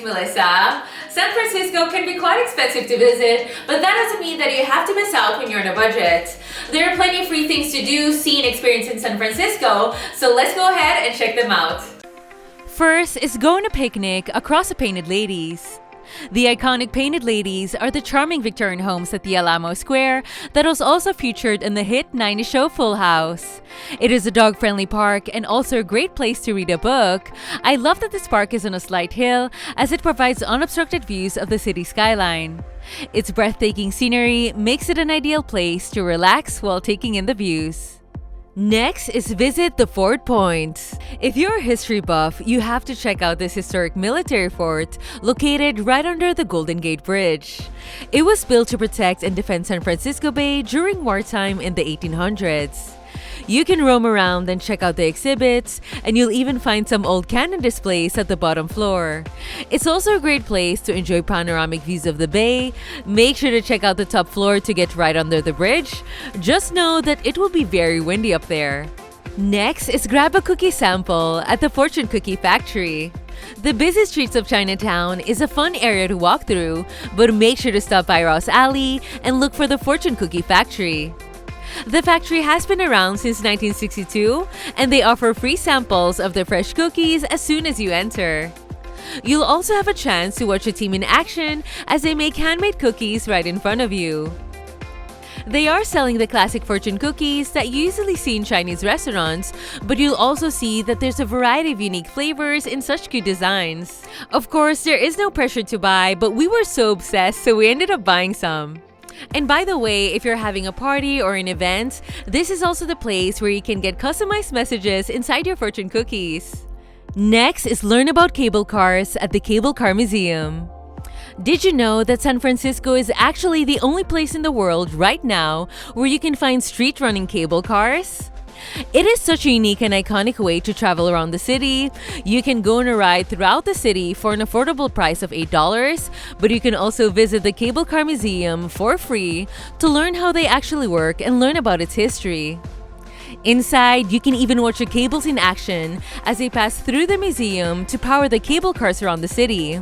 Melissa. San Francisco can be quite expensive to visit, but that doesn't mean that you have to miss out when you're on a budget. There are plenty of free things to do, see, and experience in San Francisco, so let's go ahead and check them out. First is go on a picnic across the Painted Ladies. The iconic Painted Ladies are the charming Victorian homes at the Alamo Square that was also featured in the hit 90s show Full House. It is a dog-friendly park and also a great place to read a book. I love that this park is on a slight hill as it provides unobstructed views of the city skyline. Its breathtaking scenery makes it an ideal place to relax while taking in the views. Next is visit the Fort Point. If you're a history buff, you have to check out this historic military fort located right under the Golden Gate Bridge. It was built to protect and defend San Francisco Bay during wartime in the 1800s. You can roam around and check out the exhibits, and you'll even find some old cannon displays at the bottom floor. It's also a great place to enjoy panoramic views of the bay. Make sure to check out the top floor to get right under the bridge. Just know that it will be very windy up there. Next is grab a cookie sample at the Fortune Cookie Factory. The busy streets of Chinatown is a fun area to walk through, but make sure to stop by Ross Alley and look for the Fortune Cookie Factory. The factory has been around since 1962, and they offer free samples of their fresh cookies as soon as you enter. You'll also have a chance to watch a team in action as they make handmade cookies right in front of you. They are selling the classic fortune cookies that you usually see in Chinese restaurants, but you'll also see that there's a variety of unique flavors in such cute designs. Of course, there is no pressure to buy, but we were so obsessed, so we ended up buying some. And by the way, if you're having a party or an event, this is also the place where you can get customized messages inside your fortune cookies. Next is learn about cable cars at the Cable Car Museum. Did you know that San Francisco is actually the only place in the world right now where you can find street-running cable cars? It is such a unique and iconic way to travel around the city. You can go on a ride throughout the city for an affordable price of $8, but you can also visit the Cable Car Museum for free to learn how they actually work and learn about its history. Inside, you can even watch the cables in action as they pass through the museum to power the cable cars around the city.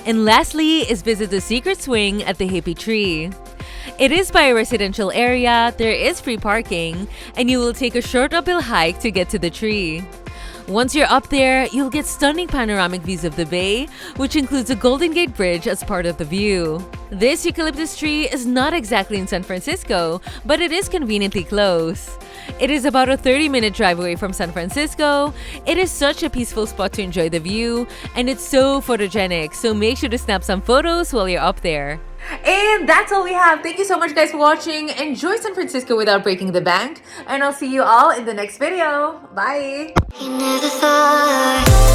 And lastly is visit the secret swing at the Hippie tree. It is by a residential area, there is free parking, and you will take a short uphill hike to get to the tree. Once you're up there, you'll get stunning panoramic views of the bay, which includes the Golden Gate Bridge as part of the view. This eucalyptus tree is not exactly in San Francisco, but it is conveniently close. It is about a 30-minute drive away from San Francisco. It is such a peaceful spot to enjoy the view, and it's so photogenic, so make sure to snap some photos while you're up there. And that's all we have. Thank you so much guys for watching. Enjoy San Francisco without breaking the bank, and I'll see you all in the next video. Bye! You never thought